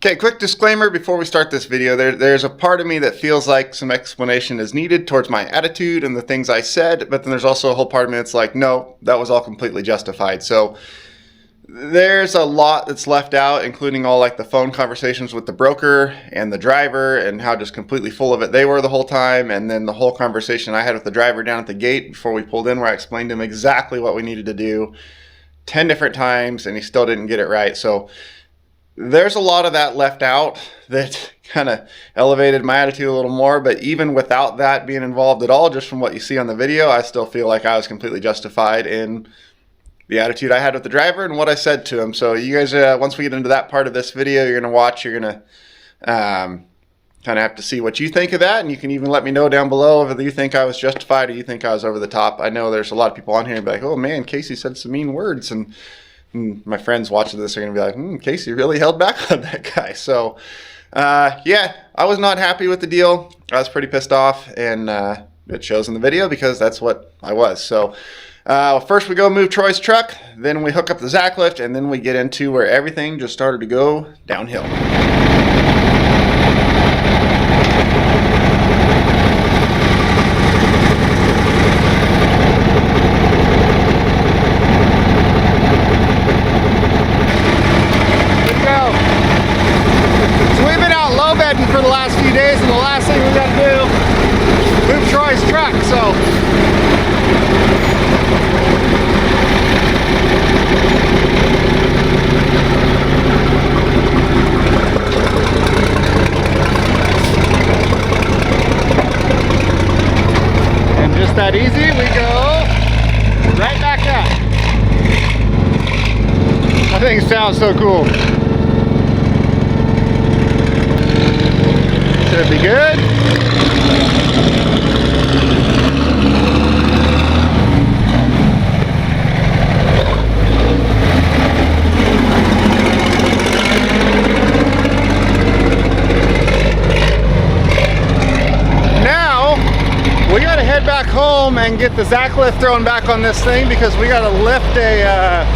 Okay, quick disclaimer before we start this video. There's a part of me that feels like some explanation is needed towards my attitude and the things I said, but then there's also a whole part of me that's like, no, that was all completely justified. So there's a lot that's left out, including all like the phone conversations with the broker and the driver and how just completely full of it they were the whole time. And then the whole conversation I had with the driver down at the gate before we pulled in, where I explained to him exactly what we needed to do 10 different times and he still didn't get it right. So there's a lot of that left out that kind of elevated my attitude a little more, but even without that being involved at all, just from what you see on the video, I still feel like I was completely justified in the attitude I had with the driver and what I said to him. So you guys, once we get into that part of this video, you're going to watch, you're going to kind of have to see what you think of that, and you can even let me know down below whether you think I was justified or you think I was over the top. I know there's a lot of people on here and be like, oh man, Casey said some mean words, and my friends watching this are going to be like, Casey really held back on that guy. So, yeah, I was not happy with the deal. I was pretty pissed off, and it shows in the video because that's what I was. So, first we go move Troy's truck, then we hook up the Zacklift, and then we get into where everything just started to go downhill. For the last few days, and the last thing we got to do, move Troy's truck. So and just that easy, we go right back up. I think it sounds so cool. Should be good. Now we got to head back home and get the Zacklift thrown back on this thing, because we got to lift a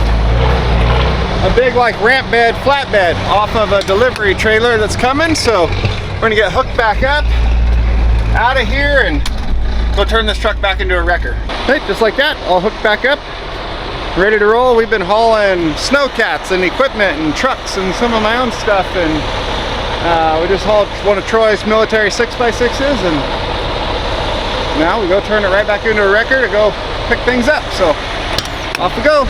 big like ramp bed, flatbed off of a delivery trailer that's coming. So we're gonna get hooked back up out of here and go turn this truck back into a wrecker. Right, just like that, all hooked back up, ready to roll. We've been hauling snowcats and equipment and trucks and some of my own stuff, and we just hauled one of Troy's military 6x6s, and now we go turn it right back into a wrecker to go pick things up. So off we go.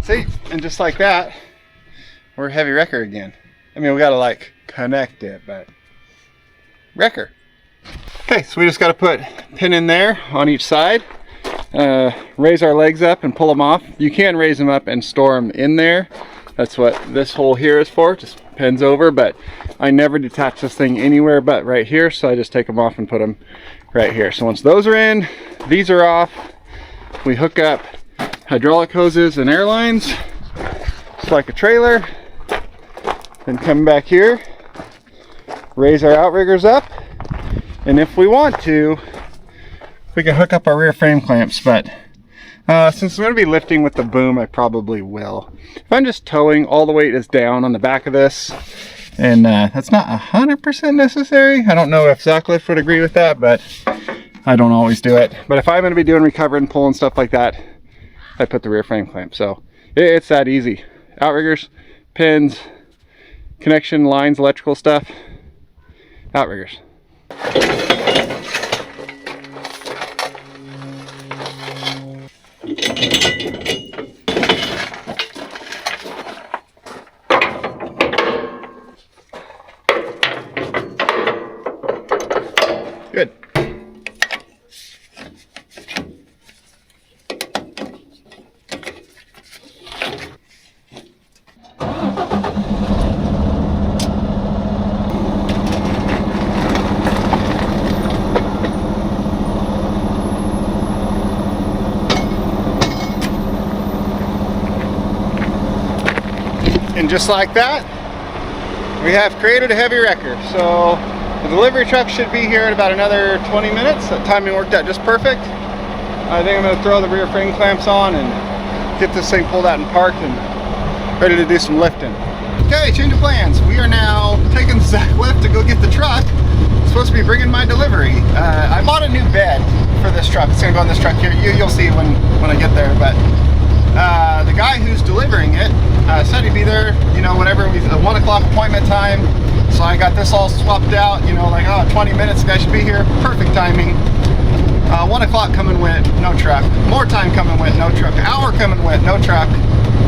See, and just like that, we're a heavy wrecker again. I mean, we gotta like connect it, but wrecker. Okay, so we just gotta put a pin in there on each side, raise our legs up and pull them off. You can raise them up and store them in there. That's what this hole here is for, just pins over, but I never detach this thing anywhere but right here, so I just take them off and put them right here. So once those are in, these are off, we hook up hydraulic hoses and air lines, just like a trailer. Then come back here, raise our outriggers up, and if we want to, we can hook up our rear frame clamps, but since I'm going to be lifting with the boom, I probably will. If I'm just towing, all the weight is down on the back of this, and that's not 100% necessary. I don't know if Zacklift would agree with that, but I don't always do it. But if I'm going to be doing recover and pull and stuff like that, I put the rear frame clamp. So it's that easy. Outriggers, pins, connection lines, electrical stuff, outriggers. Good. And just like that, we have created a heavy wrecker. So the delivery truck should be here in about another 20 minutes. That timing worked out just perfect. I think I'm going to throw the rear frame clamps on and get this thing pulled out and parked and ready to do some lifting. Okay, change of plans. We are now taking the Zacklift to go get the truck. It's supposed to be bringing my delivery. I bought a new bed for this truck. It's going to go on this truck here. You'll see when I get there. But the guy who's delivering it said he'd be there, you know, whenever we, a 1 o'clock appointment time. So I got this all swapped out, you know, like, oh, 20 minutes, the guy should be here. Perfect timing. 1 o'clock come and went, no truck. More time come and went, no truck. Hour come and went, no truck.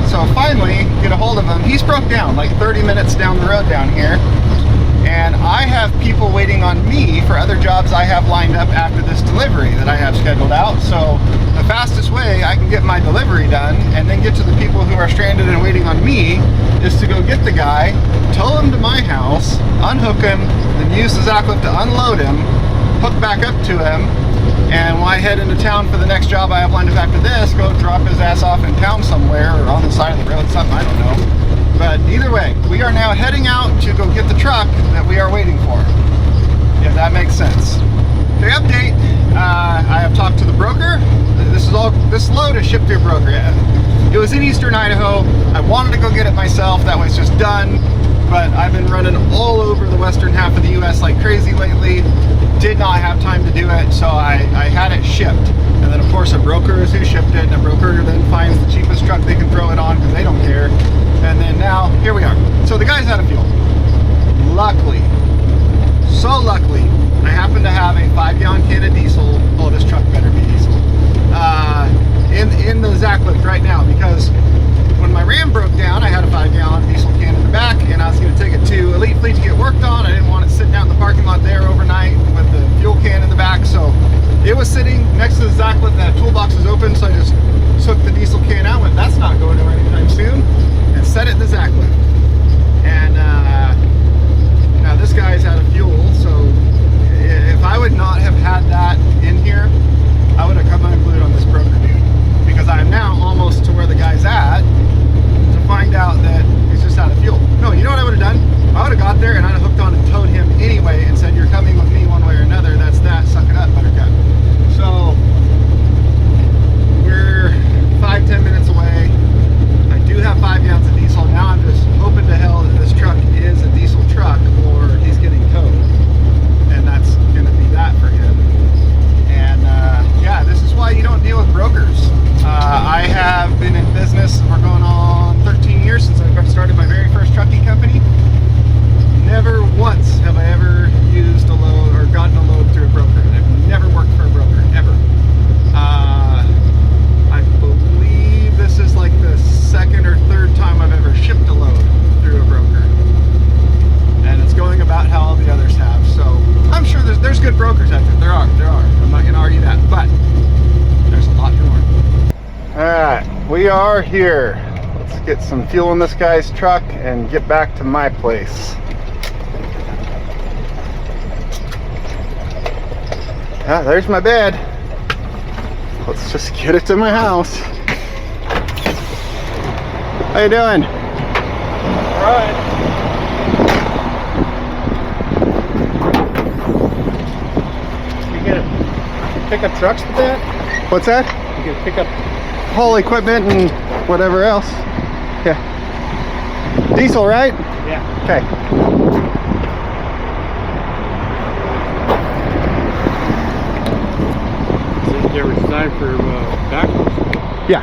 So finally, get a hold of him. He's broke down, like 30 minutes down the road down here. And I have people waiting on me for other jobs I have lined up after this delivery that I have scheduled out. So the fastest way I can get my delivery done and then get to the people who are stranded and waiting on me is to go get the guy, tow him to my house, unhook him, then use the Zacklift to unload him, hook back up to him, and when I head into town for the next job I have lined up after this, go drop his ass off in town somewhere or on the side of the road, something, I don't know. But either way, we are now heading out to go get the truck that we are waiting for, if that makes sense. Okay, update. I have talked to the broker. This load is shipped to a broker. It was in Eastern Idaho. I wanted to go get it myself. That was just done. But I've been running all over the western half of the U.S. like crazy lately. Did not have time to do it, so I had it shipped. And then of course a broker is who shipped it, and a broker then finds the cheapest truck they can throw it on because they don't care. And then now, here we are. So the guy's out of fuel. Luckily, so luckily, I happen to have a 5-gallon can of diesel. Oh, this truck better be diesel. In the Zacklift right now, because when my Ram broke down, I had a 5-gallon diesel can in the back, and I was going to take it to Elite Fleet to get worked on. I didn't want it sitting out in the parking lot there overnight with the fuel can in the back, so it was sitting next to the Zacklift. That toolbox was open, so I just took the diesel can out, went, that's not going anywhere anytime soon, and set it in the Zacklift. And now this guy's out of fuel, so if I would not have had that in here, I would have come unglued on this broker dude, because I am now almost to where the guy's at to find out that he's just out of fuel. No, you know what I would have done? I would have got there and I'd have hooked on and towed him anyway and said, you're coming with me one way or another. That's that. Suck it up, buttercup. So we're 5-10 minutes away. I do have 5 gallons of diesel. Now I'm just hoping to hell that this truck is a diesel truck or he's getting towed. And that's going to be that for him. And yeah, this is why you don't deal with brokers. I have been in business, we're going on 13 years since I started my very first trucking company. Never once have I ever used a load or gotten a load through a broker. I've never worked for a broker, ever. I believe this is like the 2nd or 3rd time I've ever shipped a load through a broker. And it's going about how all the others have. So I'm sure there's good brokers out there. There are. I'm not going to argue that, but there's a lot to learn. Alright, we are here. Let's get some fuel in this guy's truck and get back to my place. Ah, there's my bed. Let's just get it to my house. How you doing? All right. You gonna pick up trucks with that? What's that? You gonna pick up Whole equipment and whatever else. Yeah. Diesel, right? Yeah. Okay. They were designed for backwards. Yeah.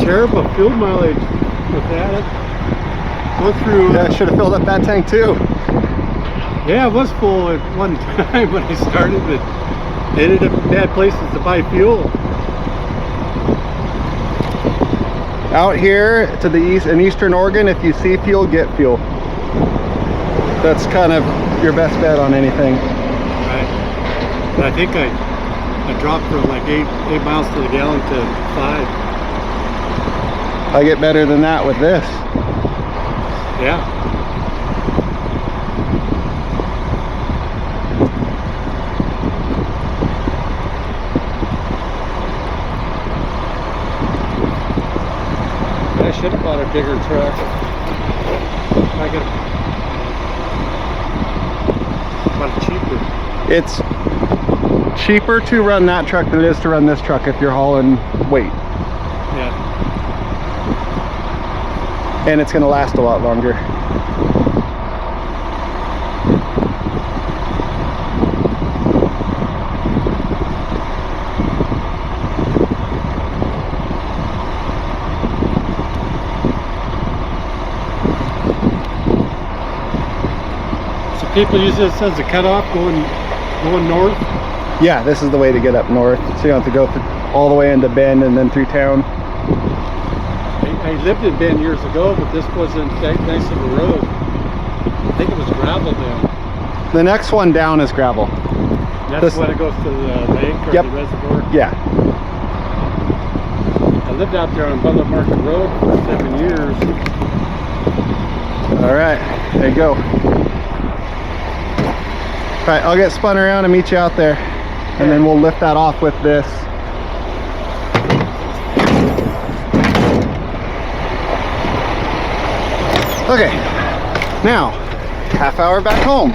Terrible fuel mileage with that. Go through. Yeah, I should have filled up that tank too. Yeah, it was full at one time when I started, but ended up in bad places to buy fuel. Out here to the east in Eastern Oregon, if you see fuel, get fuel. That's kind of your best bet on anything. Right. But I think I dropped from like 8 miles to the gallon to 5. I get better than that with this. Yeah. I should have bought a bigger truck. I could have bought it cheaper. It's cheaper to run that truck than it is to run this truck if you're hauling weight. Yeah. And it's going to last a lot longer. So people use this as a cutoff going north? Yeah, this is the way to get up north. So you don't have to go all the way into Bend and then through town. I lived in Bend years ago, but this wasn't that nice of a road. I think it was gravel then. The next one down is gravel. That's when it goes to the lake or Yep. the reservoir? Yeah. I lived out there on Butler Market Road for 7 years. All right, there you go. All right, I'll get spun around and meet you out there. And then we'll lift that off with this. Okay, now, half hour back home.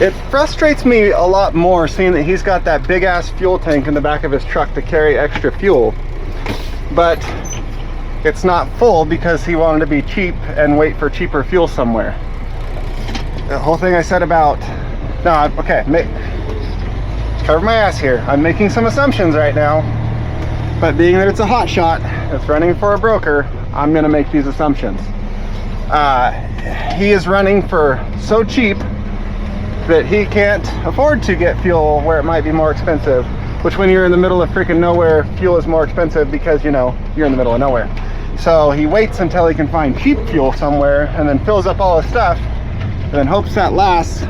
It frustrates me a lot more seeing that he's got that big ass fuel tank in the back of his truck to carry extra fuel. But it's not full because he wanted to be cheap and wait for cheaper fuel somewhere. The whole thing I said about, no, okay, cover my ass here. I'm making some assumptions right now, but being that it's a hot shot, it's running for a broker, I'm gonna make these assumptions. He is running for so cheap that he can't afford to get fuel where it might be more expensive, which when you're in the middle of freaking nowhere, fuel is more expensive because, you know, you're in the middle of nowhere. So he waits until he can find cheap fuel somewhere and then fills up all his stuff and then hopes that lasts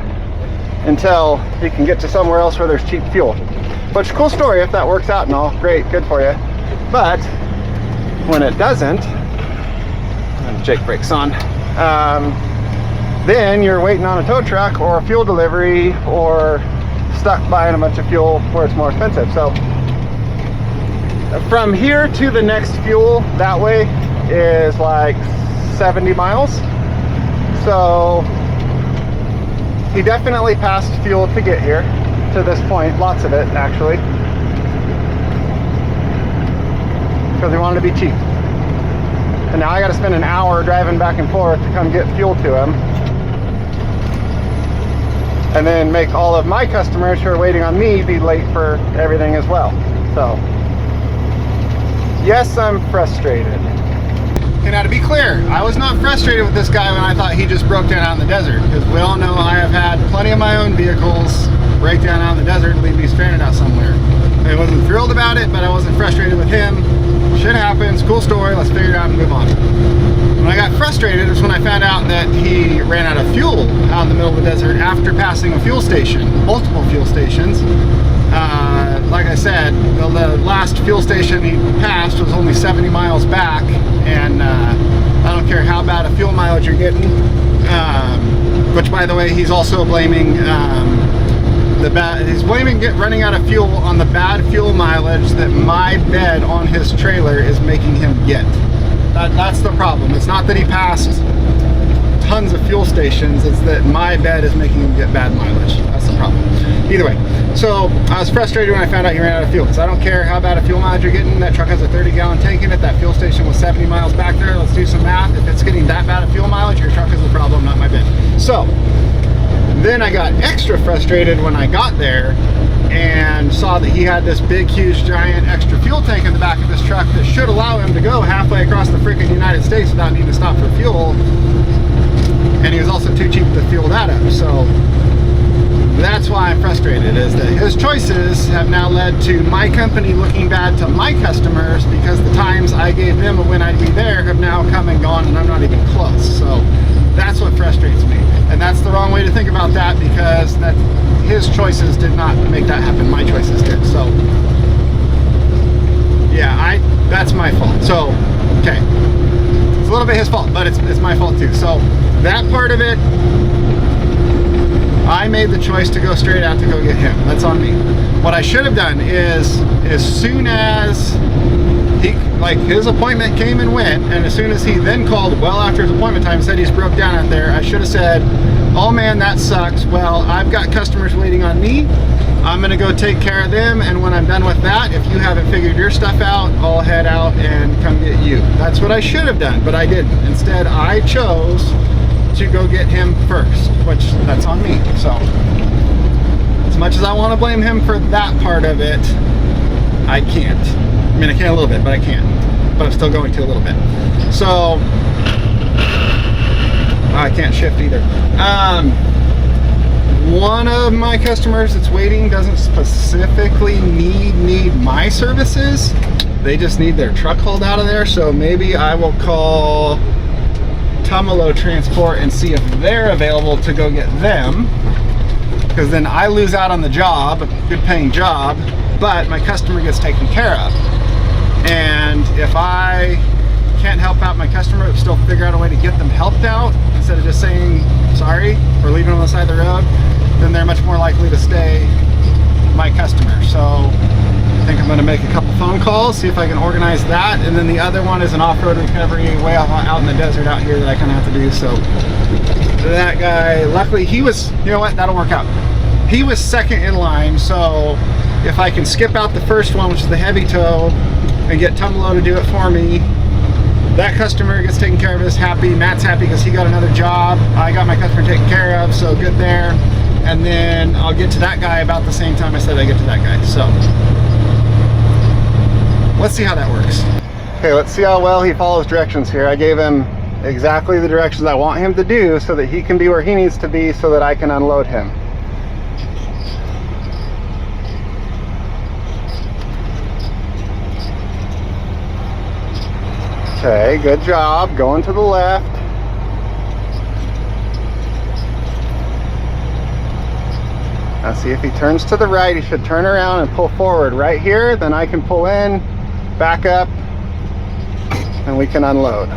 until he can get to somewhere else where there's cheap fuel. Which, cool story if that works out and all, great, good for you. But when it doesn't, and Jake brakes on, then you're waiting on a tow truck or a fuel delivery or stuck buying a bunch of fuel where it's more expensive. So from here to the next fuel that way is like 70 miles. So he definitely passed fuel to get here to this point, lots of it actually, because he wanted to be cheap. And now I got to spend an hour driving back and forth to come get fuel to him, and then make all of my customers who are waiting on me be late for everything as well. So yes, I'm frustrated. And now to be clear, I was not frustrated with this guy when I thought he just broke down out in the desert, because we all know I have had plenty of my own vehicles break down out in the desert and leave me stranded out somewhere. I wasn't thrilled about it, but I wasn't frustrated with him. Shit happens, cool story, let's figure it out and move on. When I got frustrated is when I found out that he ran out of fuel out in the middle of the desert after passing a fuel station, multiple fuel stations, Like I said, the last fuel station he passed was only 70 miles back, and I don't care how bad a fuel mileage you're getting, which by the way, he's also blaming running out of fuel on the bad fuel mileage that my bed on his trailer is making him get. That's the problem. It's not that he passed tons of fuel stations, it's that my bed is making him get bad mileage. That's the problem. Either way, so I was frustrated when I found out he ran out of fuel, because I don't care how bad a fuel mileage you're getting. That truck has a 30-gallon tank in it. That fuel station was 70 miles back there. Let's do some math. If it's getting that bad of fuel mileage, your truck is the problem, not my bed. So then I got extra frustrated when I got there and saw that he had this big, huge, giant extra fuel tank in the back of his truck that should allow him to go halfway across the freaking United States without needing to stop for fuel. And he was also too cheap to fuel that up. So that's why I'm frustrated, is that his choices have now led to my company looking bad to my customers, because the times I gave them when I'd be there have now come and gone, and I'm not even close. So that's what frustrates me. And that's the wrong way to think about that, because his choices did not make that happen. My choices did. So yeah, that's my fault. So, okay. It's a little bit his fault, but it's my fault too. So that part of it, I made the choice to go straight out to go get him. That's on me. What I should have done is, as soon as his appointment came and went, and as soon as he then called well after his appointment time, said he's broke down out there, I should have said, oh man, that sucks. Well, I've got customers waiting on me. I'm gonna go take care of them, and when I'm done with that, if you haven't figured your stuff out, I'll head out and come get you. That's what I should have done, but I didn't. Instead, I chose to go get him first, which that's on me. So as much as I want to blame him for that part of it, I can't. I mean, I can a little bit, but I can't. But I'm still going to a little bit. So I can't shift either. One of my customers that's waiting doesn't specifically need my services. They just need their truck hauled out of there. So maybe I will call Automotive Transport and see if they're available to go get them, because then I lose out on the job, a good paying job, but my customer gets taken care of. And if I can't help out my customer, but still figure out a way to get them helped out instead of just saying sorry or leaving them on the side of the road, then they're much more likely to stay my customer. So I think I'm going to make a couple phone calls, see if I can organize that. And then the other one is an off-road recovery way out in the desert out here that I kind of have to do. So that guy, luckily he was, you know what, that'll work out. He was second in line, so if I can skip out the first one, which is the heavy tow, and get Tumalo to do it for me, that customer gets taken care of, is happy. Matt's happy because he got another job. I got my customer taken care of, so good there. And then I'll get to that guy about the same time I said I get to that guy. So let's see how that works. Okay, let's see how well he follows directions here. I gave him exactly the directions I want him to do so that he can be where he needs to be so that I can unload him. Okay, good job. Going to the left. Now see, if he turns to the right, he should turn around and pull forward right here. Then I can pull in, back up, and we can unload.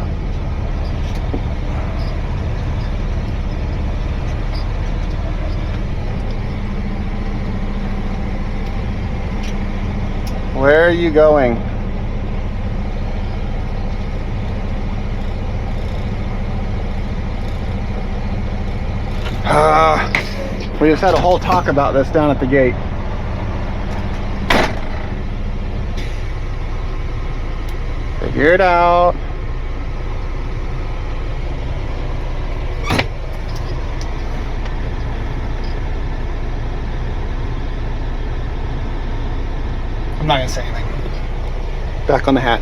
Where are you going? We just had a whole talk about this down at the gate. Figure it out. I'm not gonna say anything. Back on the hat.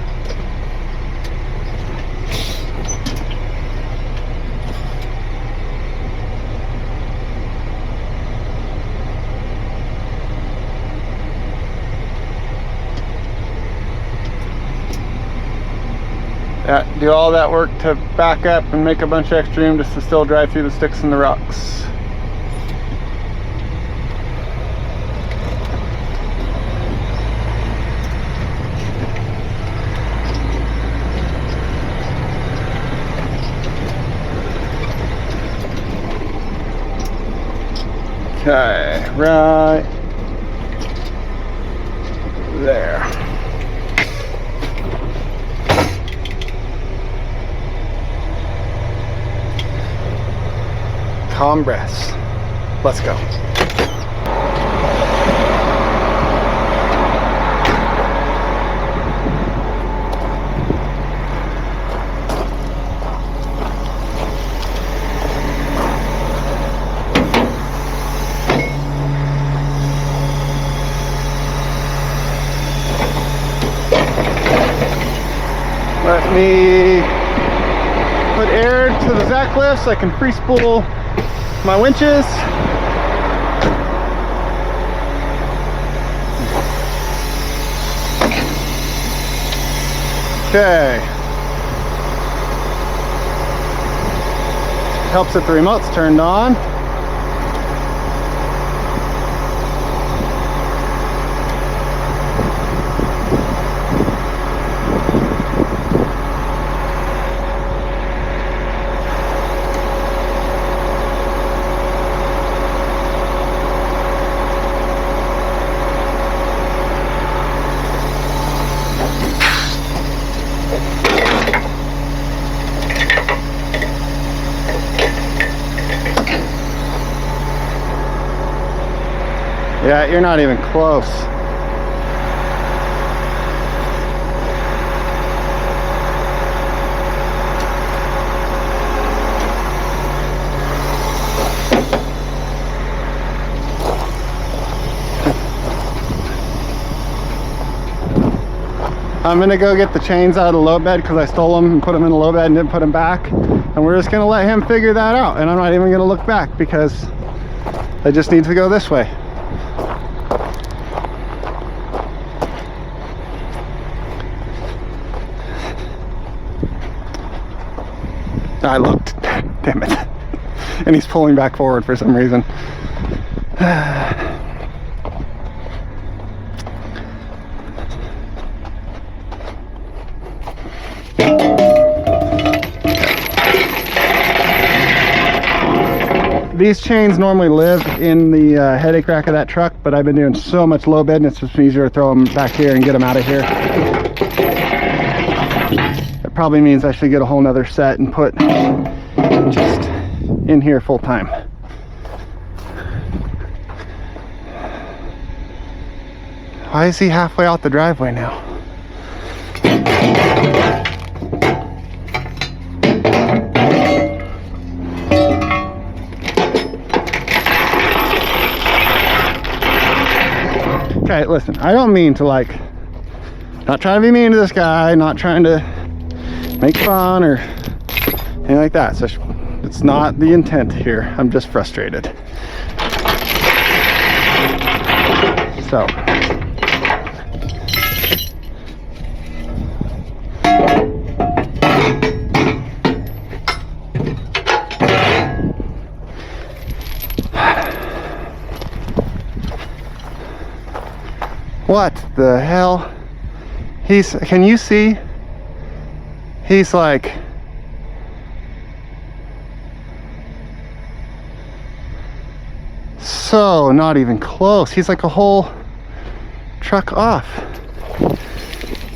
Do all that work to back up and make a bunch of extra room just to still drive through the sticks and the rocks. Okay, right there. Calm breaths. Let's go. Let me put air to the Zacklift so I can free spool my winches. Okay. Helps that the remote's turned on. Yeah, you're not even close. I'm gonna go get the chains out of the low bed because I stole them and put them in the low bed and didn't put them back. And we're just gonna let him figure that out. And I'm not even gonna look back because I just need to go this way. I looked, damn it. And he's pulling back forward for some reason. These chains normally live in the headache rack of that truck, but I've been doing so much low bed and it's just easier to throw them back here and get them out of here. That probably means I should get a whole nother set and put just in here full time. Why is he halfway out the driveway now? Okay, listen, I don't mean to not trying to be mean to this guy, not trying to make fun or anything like that. So it's not the intent here. I'm just frustrated. So. What the hell? Can you see? He's like, so not even close. He's like a whole truck off.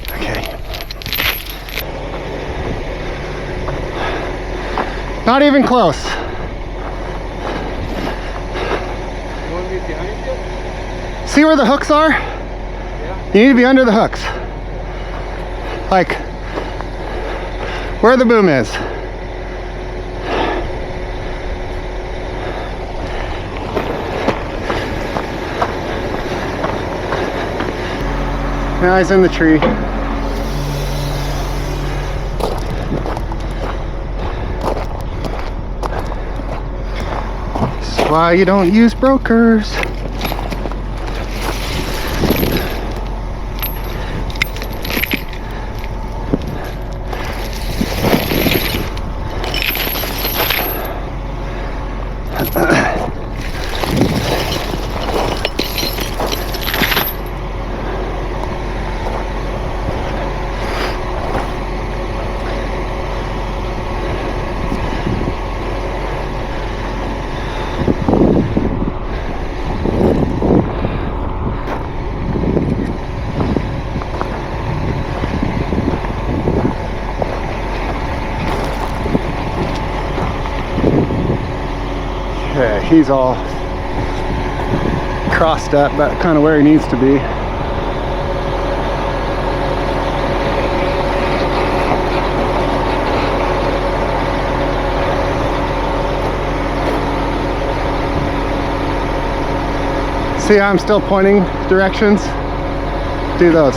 Okay. Not even close. You want me behind you? See where the hooks are? You need to be under the hooks. Like where the boom is. Now he's in the tree. This is why you don't use brokers. he's all crossed up, but kind of where he needs to be. See how I'm still pointing directions? Do those.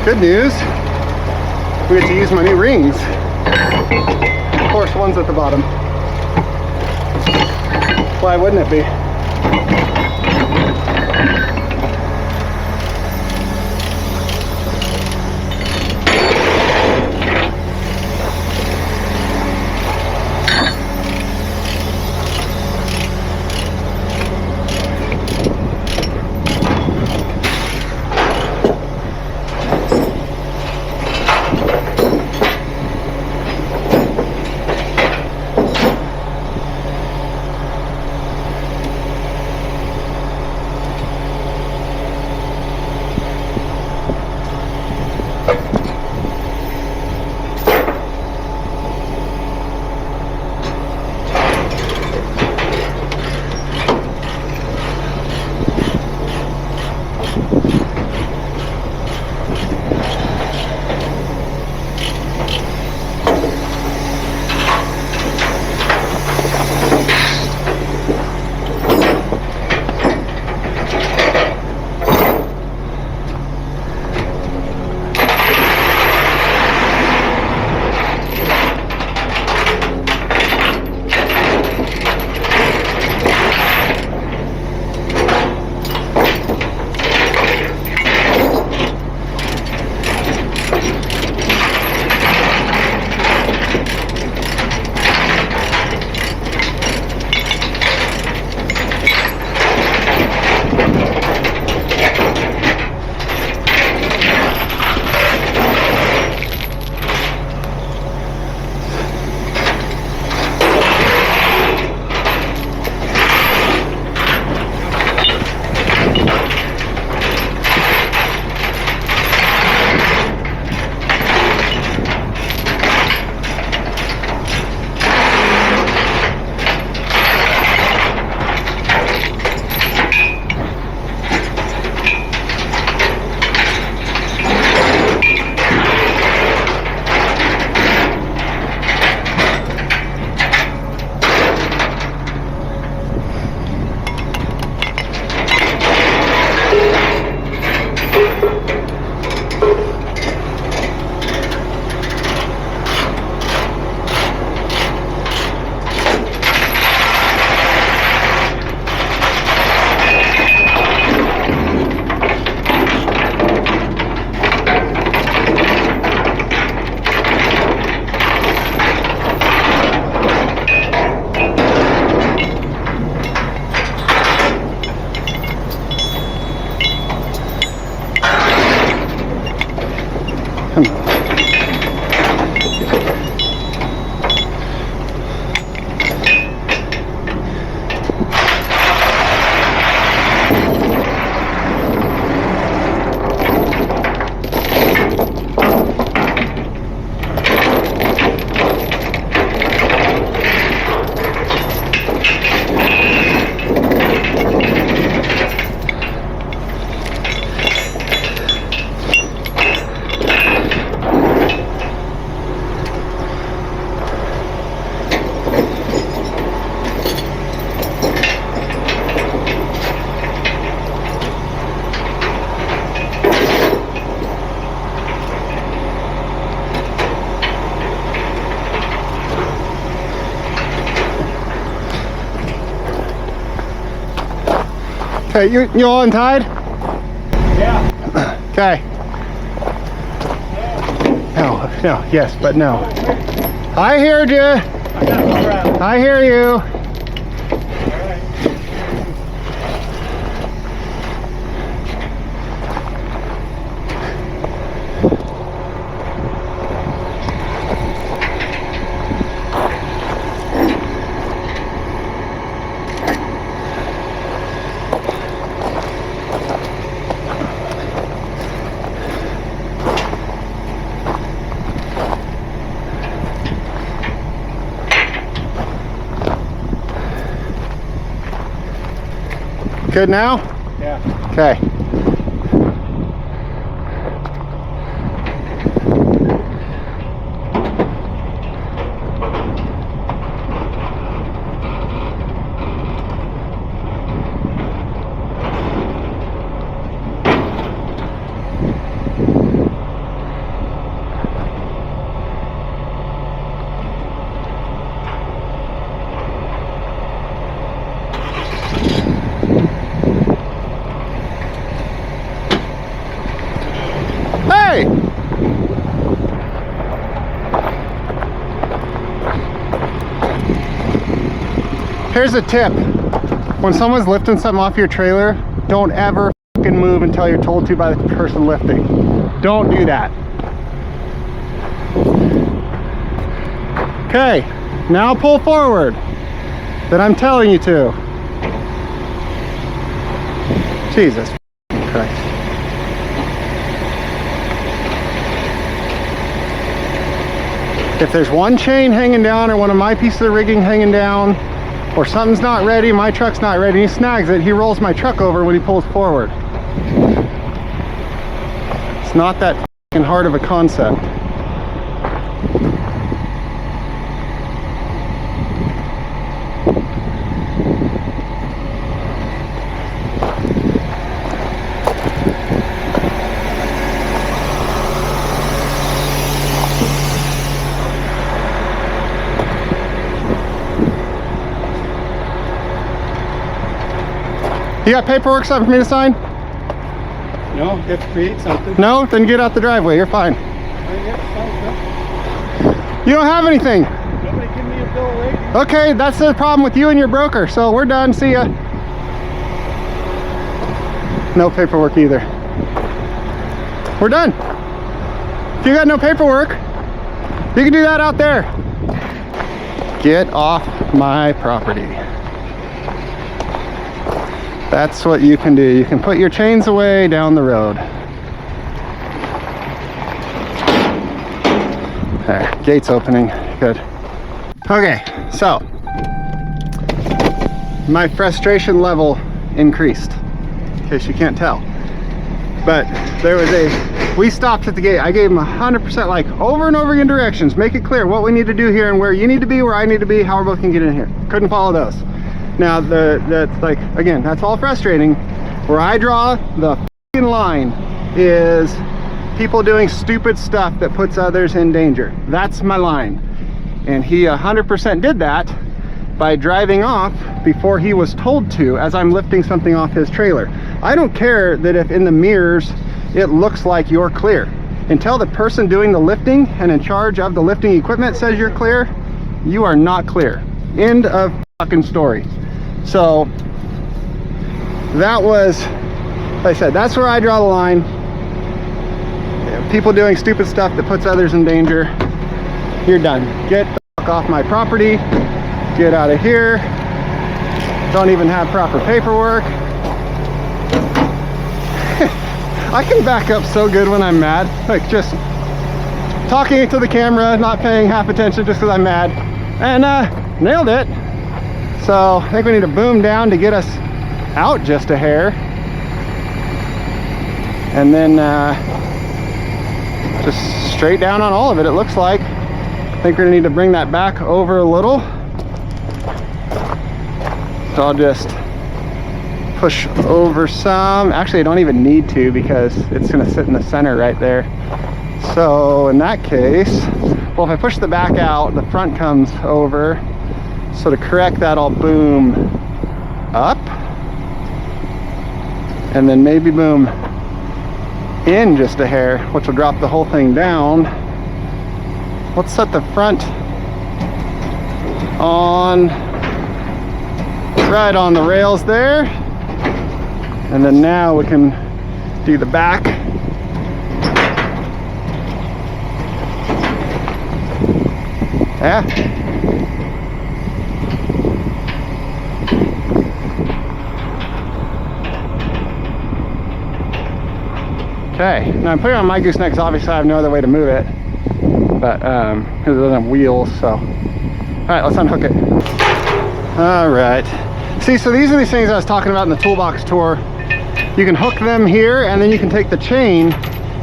Good news, we get to use my new rings. Of course, one's at the bottom. Why wouldn't it be? Okay, you all untied? Yeah. Okay. No, yes, but no. I heard you. I hear you. Good now? Yeah. Okay. Hey! Here's a tip. When someone's lifting something off your trailer, don't ever fucking move until you're told to by the person lifting. Don't do that. Okay, now pull forward. That I'm telling you to. Jesus Christ. If there's one chain hanging down or one of my pieces of rigging hanging down or something's not ready, my truck's not ready, he snags it, he rolls my truck over when he pulls forward. It's not that fucking hard of a concept. You got paperwork, something for me to sign? No, you have to create something. No? Then get out the driveway, you're fine. You don't have anything. Nobody give me a bill of lading. Okay, that's the problem with you and your broker, so we're done, see ya. No paperwork either. We're done. If you got no paperwork, you can do that out there. Get off my property. That's what you can do. You can put your chains away down the road. There, gate's opening, good. Okay, so my frustration level increased, in case you can't tell. But there was we stopped at the gate. I gave him 100% like over and over again directions. Make it clear what we need to do here and where you need to be, where I need to be, how we both can get in here. Couldn't follow those. Now, that's like, again, that's all frustrating. Where I draw the f***ing line is people doing stupid stuff that puts others in danger. That's my line. And he 100% did that by driving off before he was told to as I'm lifting something off his trailer. I don't care that if in the mirrors it looks like you're clear. Until the person doing the lifting and in charge of the lifting equipment says you're clear, you are not clear. End of fucking story. So that was, like I said, that's where I draw the line. People doing stupid stuff that puts others in danger, you're done. Get the fuck off my property. Get out of here. Don't even have proper paperwork. I can back up so good when I'm mad. Like just talking to the camera, not paying half attention just because I'm mad. And nailed it. So I think we need to boom down to get us out just a hair. And then just straight down on all of it, it looks like. I think we're gonna need to bring that back over a little. So I'll just push over some. Actually, I don't even need to because it's gonna sit in the center right there. So in that case, well, if I push the back out, the front comes over. So to correct that, I'll boom up. and then maybe boom in just a hair, which will drop the whole thing down. Let's set the front on right on the rails there, and then now we can do the back. Yeah. Okay, now I'm putting it on my gooseneck because obviously I have no other way to move it, but because it doesn't have wheels. So all right, let's unhook it. All right, see, so these are these things I was talking about in the toolbox tour. You can hook them here, and then you can take the chain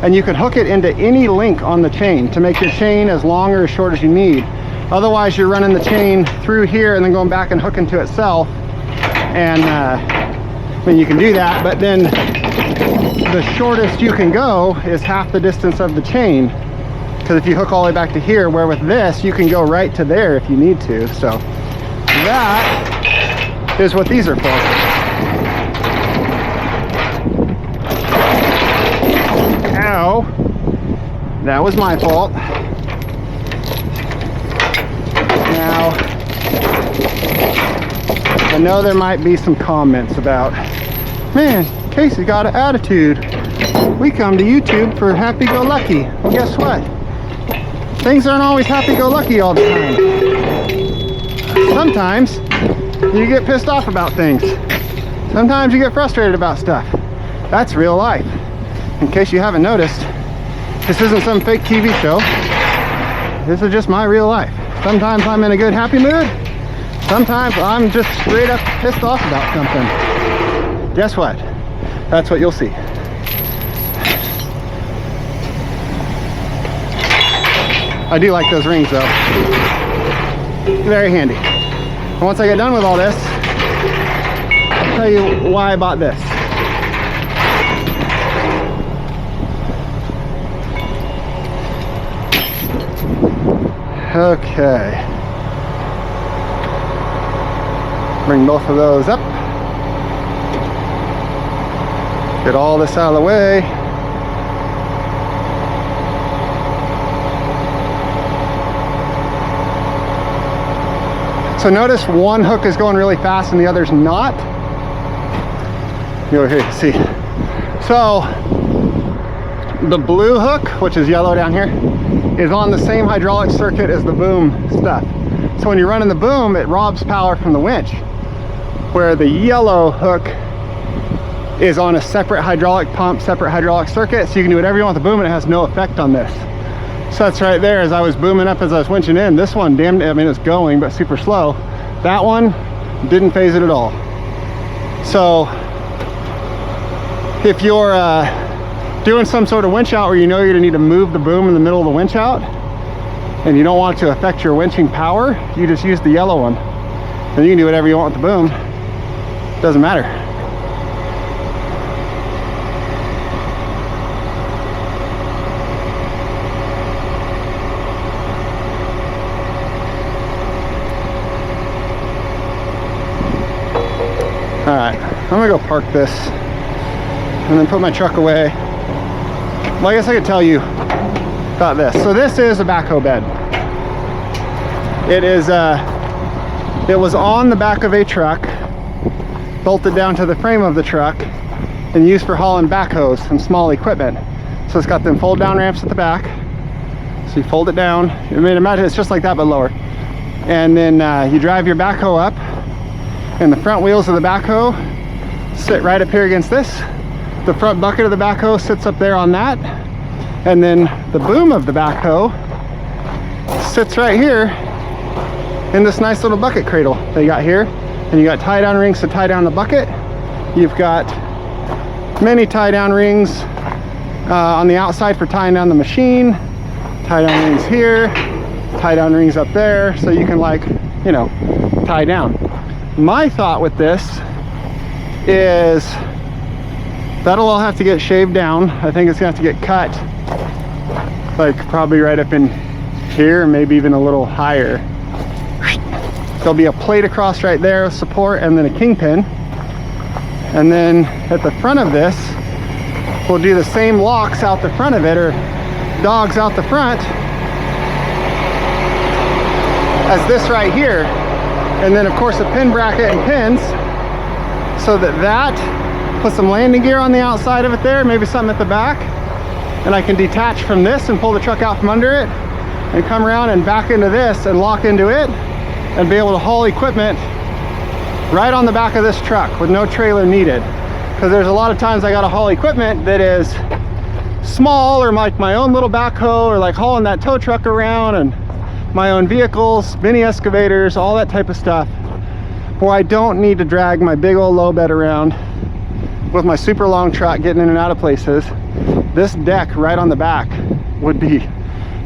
and you can hook it into any link on the chain to make your chain as long or as short as you need. Otherwise you're running the chain through here and then going back and hooking to itself, and I mean, you can do that, but then the shortest you can go is half the distance of the chain, because if you hook all the way back to here, where with this you can go right to there if you need to. So that is what these are for. Ow, that was my fault. Now, I know there might be some comments about, man, Casey got an attitude. We come to YouTube for happy-go-lucky. Well, guess what? Things aren't always happy-go-lucky all the time. Sometimes you get pissed off about things. Sometimes you get frustrated about stuff. That's real life. In case you haven't noticed, this isn't some fake TV show. This is just my real life. Sometimes I'm in a good, happy mood. Sometimes I'm just straight up pissed off about something. Guess what? That's what you'll see. I do like those rings though. Very handy. And once I get done with all this, I'll tell you why I bought this. Okay. Bring both of those up. Get all this out of the way. So notice one hook is going really fast and the other's not. Over here, see. So the blue hook, which is yellow down here, is on the same hydraulic circuit as the boom stuff. So when you're running the boom, it robs power from the winch, where the yellow hook is on a separate hydraulic pump, separate hydraulic circuit, so you can do whatever you want with the boom and it has no effect on this. So that's right there, as I was booming up, as I was winching in, this one, damn, I mean, it's going, but super slow. That one didn't phase it at all. So if you're doing some sort of winch out where you know you're gonna need to move the boom in the middle of the winch out, and you don't want it to affect your winching power, you just use the yellow one. And you can do whatever you want with the boom. Doesn't matter. All right, I'm gonna go park this and then put my truck away. Well, I guess I could tell you about this. So this is a backhoe bed. It is, it was on the back of a truck, bolted down to the frame of the truck, and used for hauling backhoes and small equipment. So it's got them fold down ramps at the back. So you fold it down. I mean, imagine it's just like that, but lower. And then you drive your backhoe up, and the front wheels of the backhoe sit right up here against this. The front bucket of the backhoe sits up there on that. And then the boom of the backhoe sits right here in this nice little bucket cradle that you got here. And you got tie down rings to tie down the bucket. You've got many tie down rings on the outside for tying down the machine. Tie down rings here, tie down rings up there, so you can, like, you know, tie down. My thought with this is that'll all have to get shaved down. I think it's gonna have to get cut, like probably right up in here, maybe even a little higher. There'll be a plate across right there, support, and then a kingpin. And then at the front of this, we'll do the same locks out the front of it, or dogs out the front, as this right here. And then of course a pin bracket and pins, so that put some landing gear on the outside of it there, maybe something at the back, and I can detach from this and pull the truck out from under it and come around and back into this and lock into it and be able to haul equipment right on the back of this truck with no trailer needed. Because there's a lot of times I gotta haul equipment that is small, or like my own little backhoe, or like hauling that tow truck around, and my own vehicles, mini excavators, all that type of stuff, where I don't need to drag my big old low bed around with my super long truck getting in and out of places. This deck right on the back would be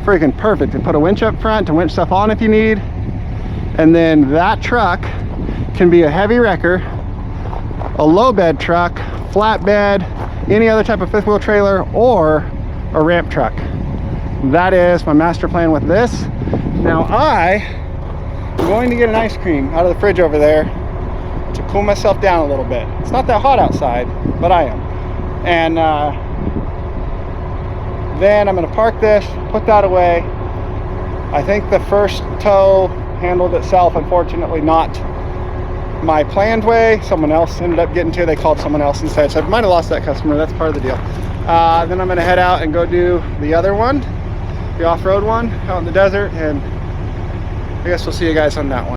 freaking perfect to put a winch up front to winch stuff on if you need. And then that truck can be a heavy wrecker, a low bed truck, flatbed, any other type of fifth wheel trailer, or a ramp truck. That is my master plan with this. Now I'm going to get an ice cream out of the fridge over there to cool myself down a little bit. It's not that hot outside, but I am. And then I'm going to park this, put that away. I think the first tow handled itself, unfortunately not my planned way. Someone else ended up getting to, they called someone else instead, so I might have lost that customer. That's part of the deal. Then I'm going to head out and go do the other one, the off-road one out in the desert, and I guess we'll see you guys on that one.